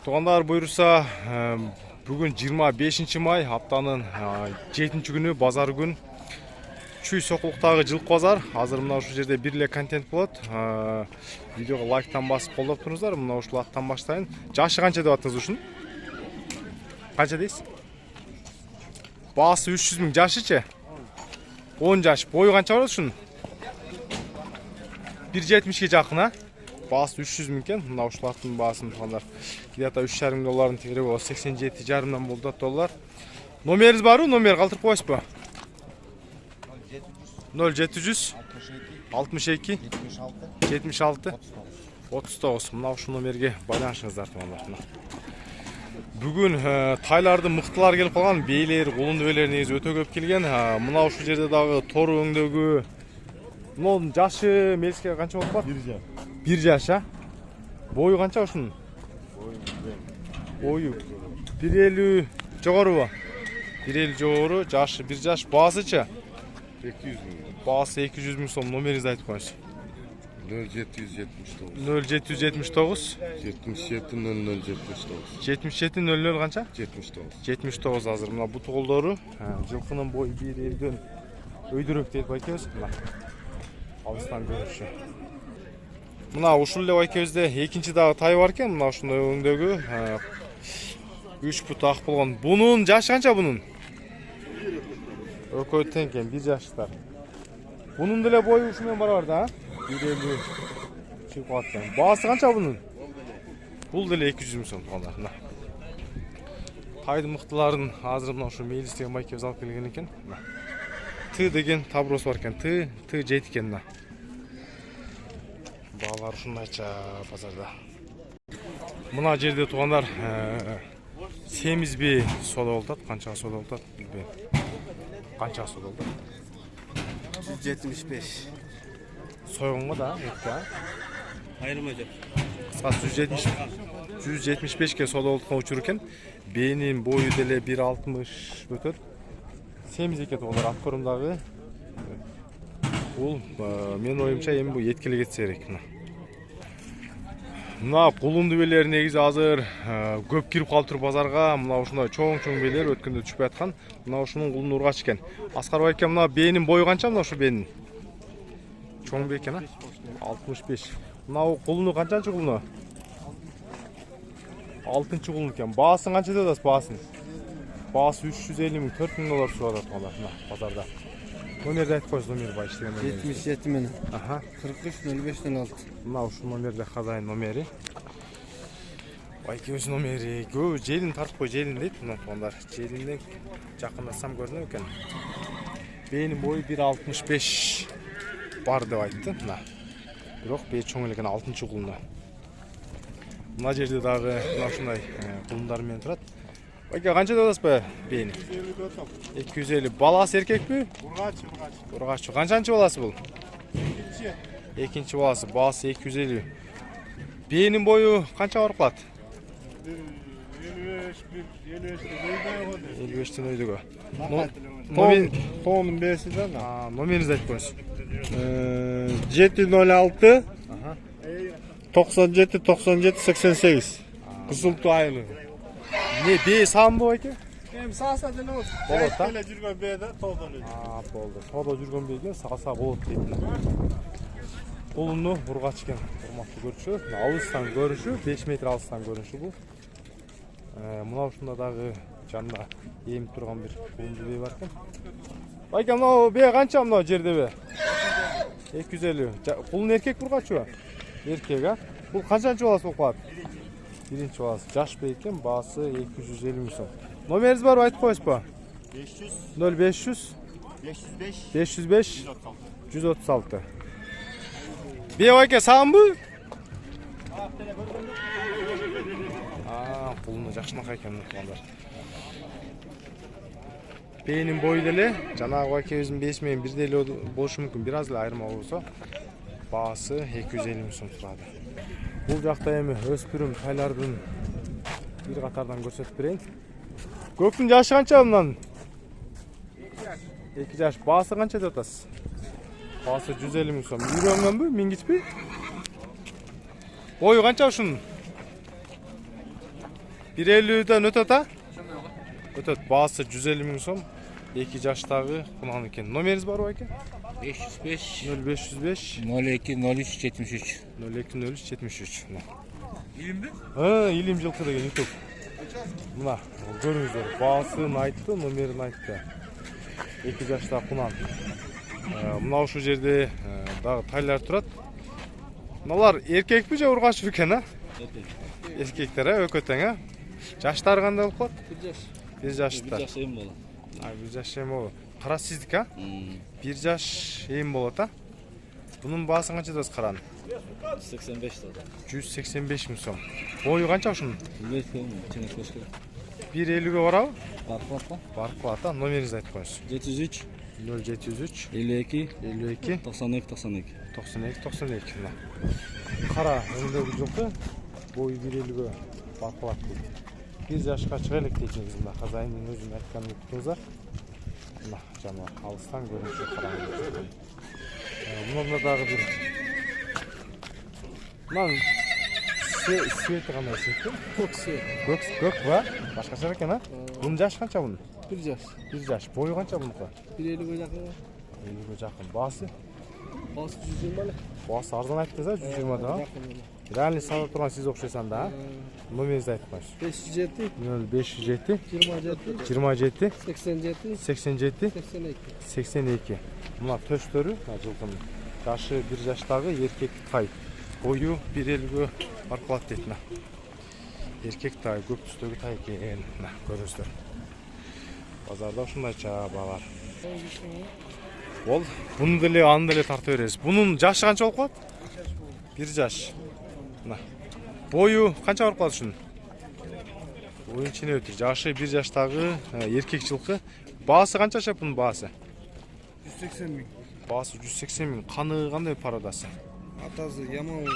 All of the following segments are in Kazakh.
Туғандар бұйырса, бүгін 25 май, аптанын 7 күні, базар күн. Чүй соқылықтағы жылқы базар. Азыр мына ұшы жерде бірле контент болады. Видеоға лайктан басып қолдап тұрыңыздар. Мына ұшыл аттан баштайын. Жашы қанша деп аттыңыз үшін? Қанша дейсіз? Басы 300 мың, жашы че? 10 жаш. Бойы қанша бар үшін? 1.70-ге жақын, а? Басы 300 мың кен. Мына ұшыл аттың басын тұғандар. Где-то 3,5 долларын тегірек ол 87,5-нан болды доллар. Номеріңіз бар у? Номер қалтырып қойсы ба? 0700 62 76 39. Мына ұшы номерге байланышыңыздар тұғандар. Бүгін тайларды мықтылар келіп қалған, бейлер, құлын дөбелер негізі өте көп келген. Мына ұшы жерде дағы торы өңдегі. Мұның жашы меліске қанша болып бар? 1 жаш, а? Бойы қанша ұшының? Бойы 1.50 жоғары ба? 1.50 жоғары, жашы 1 жаш. Басы че? 200 мың. Басы 200 мың сом. Номеріңізді айтып қойыңыз. 0779 77 00 77 00 қанша? 79. Азыр. Мына бұты қолдары. Жылқының бойы 1.50-ден өйдірек дейді байкеміз. Алыстан көріші. Мына ұшыл деп айкемізде екінші дағы тай бар кен. Мына ұшында өңдегі 3 бұт ақ болған. Бұның жашы қанша бұның? Өкөй теңкен, 1 жаштар. Бұның діле бойы ұшымен бар да? 1.50 шығып қаттан. Басы қанша бұның? Бұл діле 200 мың сом тұғандар. Тайды мықтыларын азыр мына ұшы мейлістеген байкеміз алып келген екен. Ты деген таброс бар кен. Ты жет екен. Бағалар ұшын айтша базарда. Мына жерде туғандар семіз бе сода олтады. Қаншаға сода олтады? Қаншаға сода олтады? 175. Сойғынға да? Айырма жеп. Қысқасы 175-ке сода олтыға ұшыр екен. Бейінен бойы деле 1.60 өтеді. Семіз екен туғандар атқырымдағы. Бұл мен ойымша емі бұл еткелі кетсе керек. Мына құлын дөбелер негізі азыр көп кіріп қалып тұр базарға. Мына ұшында чоң белер өткенде түшіп атқан. Мына ұшының құлын ұрғач екен. Асқар байкен, мына бейінің бойы қанша мына ұшы бейінің? Чоң бе екен, 65. Мына құлыны қаншаншы құлыны? 6-шы құлын екен. Басын қанша дедіңіз басын? Басы 350 мың, 4 мың доллар суады мына базарда. Номерді айтып қойыз, номер бар іштеген номер. 77 мені. 43 05 06. Мына ұшы номерді қадайын номері. Байкеміз номері. Желін тартып қой, желін дейді. Мына туғандар. Желінден жақындасам көрінем екен. Бейінің бойы 1.65 бар деп айтты. Бірақ бей чоң екен 6-шы құлында. Мына жерде дағы ұшындай құлындарымен тұрады. Байке, қанша дадас ба бейін? 250. Баласы еркек бі? Ұрғашы. Қаншаншы баласы бұл? Екінші баласы. Баласы 250. Бейінің бойы қанша бар қылады? 55-тен өйдігі. Тоғының бесі да? Номеріңізді айтып қойыңыз. 706 97 97 88. Қызылты айлы. Не, бей сағын бұл әке? Сағаса дені ол. Жайттеле жүрген бейді тоғдан өйді. Болды. Тоғда жүрген бейген сағаса болады дейді. Құлыны ұрғач кен. Ұрмақты көріші. Алыстан көріші. 5 метр алыстан көріші бұл. Мұна ұшында дағы жанында еміп тұрған бір құлынды бей бар кен. Байке, мұна бей қанша мұна жерде бе? 250. Құлын еркек ұрғачы ба? Еркек, а? Бұл қаншаншы баласы бұл қылады? Бірінші баласы. Жаш бе екен, басы 250 мың сом. Номеріңіз бар, айтып қойыз ба? 0500 505 136. Бей байке, сағын бұ? Құлыны жақшынақ екен мұқыландар. Бейінің бойы деле, жаңағы байке өзім бесімен бірделі болшы мүмкін, біраз лі айырма болса, басы 250 мың сом тұрады. Бұл жақта емі өспірім тайлардың бір қатардан көрсетіп берейін. Көктің жашы қанша бұнан? 2 жаш. Басы қанша деп атасыз? Басы 150 мың сом. Үйренген бі? Мен кетпей? Бойы қанша ұшын? 150'den ötөт ha? Ötөt. Baası 150 ming so'm. 2 жаштагы кунан экен. Номериңиз барбы экен? 505 0505 02 03 73. 0203 73. İlimdi? Илим жылкы деген YouTube. Мына, көрүңүздөр. Баасын айтты, номерин айтты. 2 жашта кунан. Мына ушул жерде дагы тайлар турат. Мыналар эркекпи же ургачпы экен, а? Эркектер, өкөтөң, а? Жаштары кандай болуп калат? 1 жашта. 1 жаш эм болот. 1 жаш эм болот. Кара сиздик, а? 1 жаш эм болот, а? Бунун баасын канча деп караны? 185 доллар. 185 миң сом. Бою канча ушунун? 1.50ге барабы? Барып калат, а? Номериңизди айтып коюңуз. 703 0703 52 52 92 92. 92. Мына. Кара өңдөгү жылкы. Бою 1.50ге барып калат. 1 жашка чыга элек дейт негизи мына хозяиндин өзүнүн айтканын күтүңүз. Мына жана алыстан көрүнүшү караңыз. Мында дагы бир. Мына свети кандай свет? Көк свет. Көк ба? Башкача экен, а? Бунун жашы канча бунун? 1 жаш. 1 жаш. Бою канча бунуку? 1.50 жакын. 50ге жакын. Баасы? Басы 120 эле. Баасы арзан айттыңыз, а? 120 да. Реально сата турган сиз окшойсуң да, а? Номериңизди айтып коюңуз. 507 0507 27 27 87 87 82. 82. Мына төштөрү жылкынын. Жашы 1 жаштагы эркек тай. Бою 1.50ге барып калат дейт мына. Эркек тай, көк түстөгү тай экен. Мына көрүңүздөр. Базарда ушундайча баалар. Ол буну деле аны деле тарта беребиз. Бунун жашы канча болуп калат? 1 жаш. Мына. Бою канча барып калат ушунун? Боюн ичине өтүр. Жашы 1 жаштагы эркек жылкы. Баасы канча чап бунун баасы? 180 миң. Баасы 180 миң. Каны кандай пародасы? Атасы Ямал.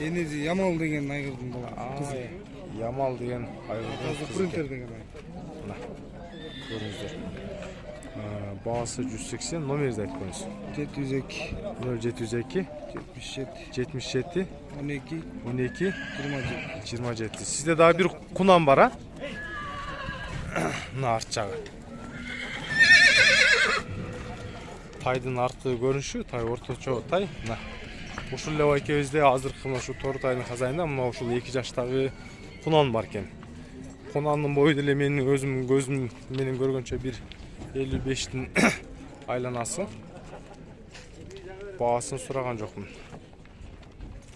Энези Ямал деген айгырдын баласы. Ямал деген айгырдын Атасы принтер деген ай. Мына. Көрүңүздөр. Баасы 180, номеринизди айтып коюңуз. 702 0702 77 77 12 12 27. 27. Сизде дагы бир кунан бар, а? Мына арт жагы. Тайдын арты көрүнүшү, тай орточо тай. Мына. Ушул эле экебизде азыркы мына ушу тору тайдын хозяйында мына ушул 2 жаштагы кунан бар экен. Кунандын бою деле менин өзүм көзүм менен көргөнчө 1.55'тин айланасы. Баасын сураган жокмун.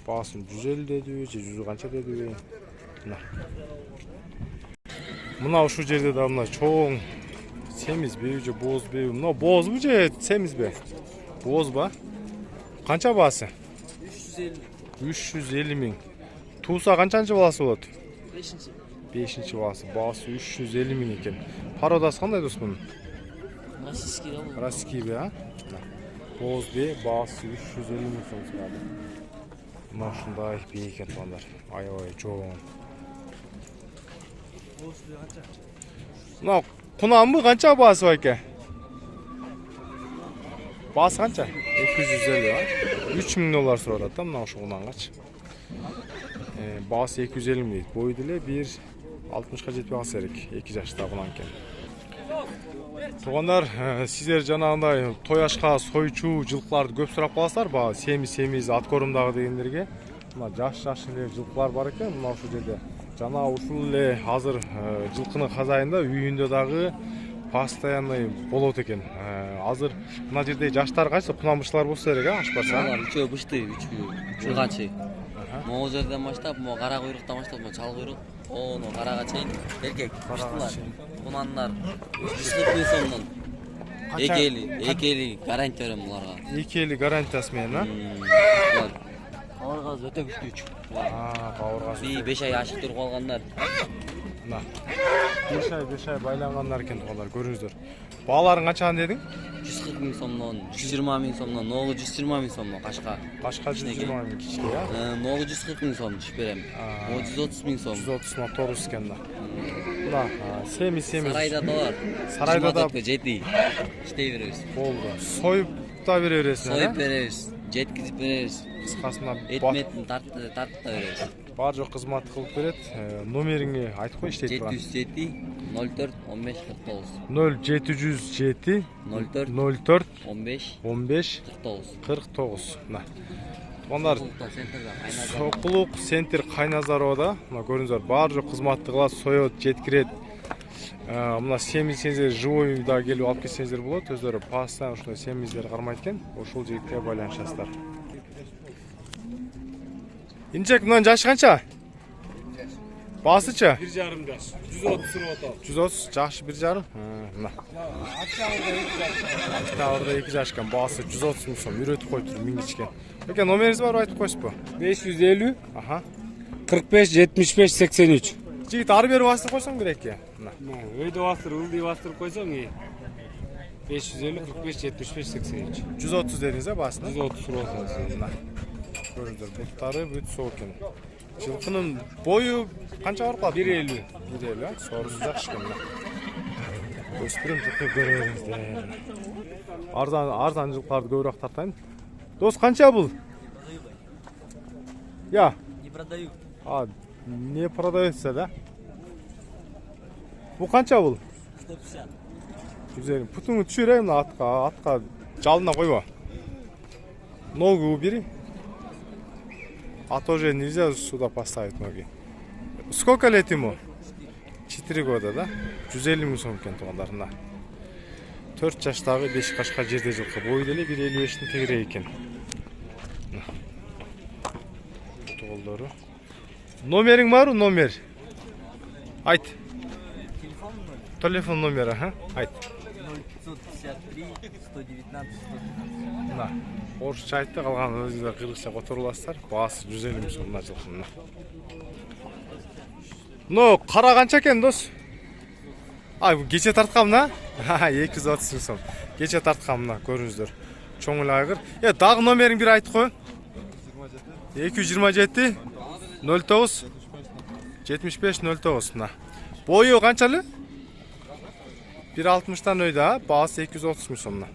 Баасын 150 дедиби же 100 канча дедиби? Мына. Мына ушул жерде да мына чоң семизби же боозбу? Мына боозбу же семизби? Бооз ба? Канча баасы? 350 миң. Тууса канчанчы баласы болот? 5-чи баласы. Баасы 350 миң экен. Пародасы кандай дос мунун? Российский бе, а? Бооз бе, баасы 350 миң сом турат. Мына ушундай бий экен балдар. Аябай чоң. Мына кунанбы канча баасы бар экен? Баасы канча? 250 а? 3000 доллар сурап атат да мына ушул кунангачы. Баасы 250 миң. Бою деле 1.60га жетпей калса керек. 2 жашта кунан экен. Тугандар, сиздер жанагындай той ашка сойчу жылкыларды көп сурап каласыздар ба? Семиз ат корумдагы дегендерге. Мына жаш эле жылкылар бар экен. Мына ушул жерде. Жана ушул эле азыр жылкынын хозяйында үйүндө дагы постоянный болот экен. Азыр мына жерде жаштар кайсы кунанбыштар болсо керек, а? Ашпаса. Алар үчөө бышты, ургачы. Могу жерден баштап, могу кара куйруктан баштап, могу чал куйрук, ону карага чейин эркек быштылар. Кунандар 140 миң сомдон. Экели гарантия берем буларга. Экели гарантиясы менен, а? Кабыргасы өтө күчтүү. Кабыргасы. 5 ай ашык туруп калгандар. Мына. 5 ай байлангандар экен тугандар, көрүңүздөр. Бааларын канчадан дедиң? 140 миң сомдон, 120 миң сомдон, ногу 120 миң сомдон кашка. Кашка 120 миң кичке, а? Ногу 140 миң сом түшүп берем. О 130 миң сом. 130 миң торус экен да. Мына семиз. Сарайда доллар. Сарайда да 7 иштей беребиз. болду. Союп да бере бересиң, а? Союп беребиз, жеткизип беребиз. Кыскасына Этметін тартып та беребиз. Бар жок кызмат кылып берет. Номериңи айтып кой, иштейт турган. 707 04 15 49. 0707 04 04 15 15 49. 49. Мына. Тугандар, Центрда Сокулук центр Кайназаровда. Мына көрүңүздөр, бар жок кызматты кылат, соёт, жеткирет. Мына семиздер живой да келип алып кетсеңиздер болот. Өздөрү постоянно ушундай семиздер кармайт экен. Ошол жигитке байланышасыздар. Инчек, мынанын жашы канча? Басычы? 1,5 жаш. 130 сырып атат. 130, жакшы 1,5. Мына. Октябрда 2 жаш экен, басы 130 миң сом, үйрөтүп коюптур, мингичкен. Эке, номериңиз барбы, айтып коесузбу? 550 Аха. 45 75 83. Жигит ары бери бастырып койсоң керек экен. Мына. Өйдө бастыр, ылдый бастырып койсоң, 550 45 75 83. 130 дедиңиз а басына? 130 сырып атат. Мына. Көрүңүздөр, буттары бүт соо экен. Жылкынын бою канча бар калат? 150. 150, сорусу жакшы экен. Өспүрүм жылкы көрөңүздөр. Арзан жылкыларды көбүрөөк тартайын. Дос, канча бул? Я. Не продаю. Не продается, да? Бул канча бул? 150. Güzel. Putunu düşüreyim de atka жалына койбо. Ногу убери. А то же нельзя сюда поставить ноги. Сколько лет ему? 4 года, да? 150 миң сом экен туугандарына. 4 жаштагы 5 кашка жерде жылкы. Бою деле 1,55-тин тегерек экен. Толдору. Номериң барбы, номер? Айт. Телефон номери, аха. Айт. 0553 119 115. Мына. Орусча айтты, калган өзүңөр кыргызча которуласыздар. Баасы 150 миң сом мына жылкы. Но кара канча экен, дос? Кече тарткам мына. 230 миң сом. Кече тарткам мына, көрүңүздөр. Чоң эле айгыр. Дагы номериң бир айтып коюң. 227 09 75 09 мына. Бою канчалы? 1,60-тан өйдө, баасы 230 миң сом мына.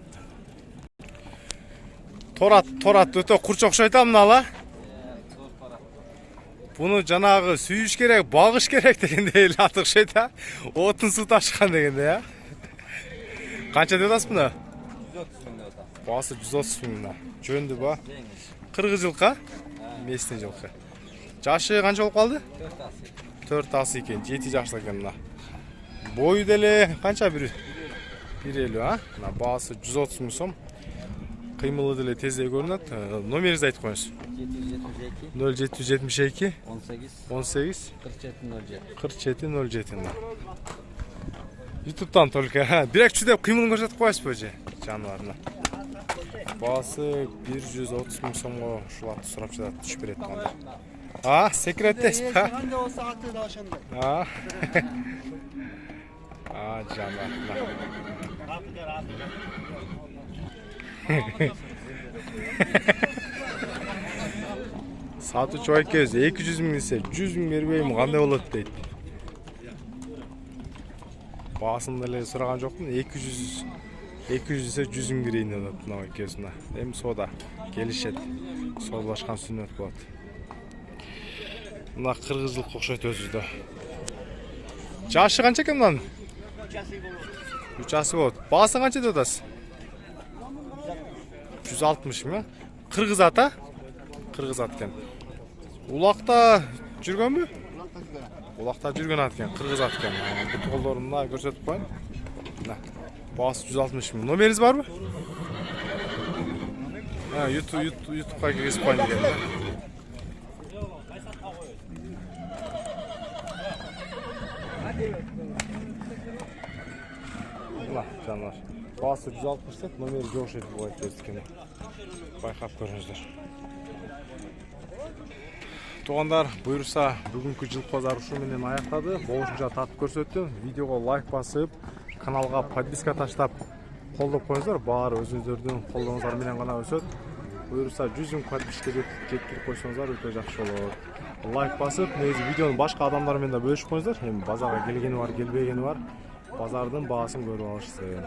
Торат өтө курч окшойт мына. Буну жанагы сүйүш керек, багыш керек дегенде эле атыкшойт а. Отун суу ташкан дегенде я. Канча деп атасыз мына? 130 миң деп атам. Баасы 130 миң мына. Жөндү ба? Кыргыз жылкы? Местный жылкы. Жашы канча болуп калды? 4 асы экен, 7 жаштык экен мына. Бою деле канча 1,50 а? Мына баасы 130 миң сом. Кыймылы деле тездей көрүнөт. Номериңизди айтып коюңуз. 0772 18 47 07. YouTube'dan только. Бирекчи деп кыймылын көрсөтүп коесузбу же? Жаныбарына. Баасы 130 миң сомго ушул атты сурап жатат, түшүп берет анда. Секреттесиз ба? Кандай болсо аты да ошондой. Жаныбар. Сатучу экөөбүз 200 миң десе 100 миң бербейм, кандай болот дейт. Баасын деле сураган жокмун. 200 десе 100 миң берейин деп атат мына экөөсүнө. Эми соода келишет. Соолашкан сүнөт болот. Мына кыргыз жылкы окшойт өзү да. Жашы канча экен мынанын? 3 асы болот. Баасы канча деп атасыз? 160 миң. Кыргыз ат а? Кыргыз ат экен. Улакта жүргөнбү? Улакта жүргөн ат экен, кыргыз ат экен. Бут колдорунда көрсөтүп коюн. Мына. Баасы 160 миң. Номериңиз барбы? YouTube'га киргизип коюн деген. Мына, жанар. Баасы 160 деп, номери жок этип коет экен. Байкап көрүңүздөр. Туугандар, буюрса бүгүнкү жылкы базар ушу менен аяктады. Болушунча тартып көрсөттүм. Видеого лайк басып, каналга подписка таштап колдоп коюңуздар. Баары өзүңүздөрдүн колдооңуздар менен гана өсөт. Буюрса 100 миң подписка жеткирип койсоңуздар өтө жакшы болот. Лайк басып, негизи видеону башка адамдар менен да бөлүшүп коюңуздар. Эми базарга келгени бар, келбегени бар. Базардын баасын көрүп алышсын.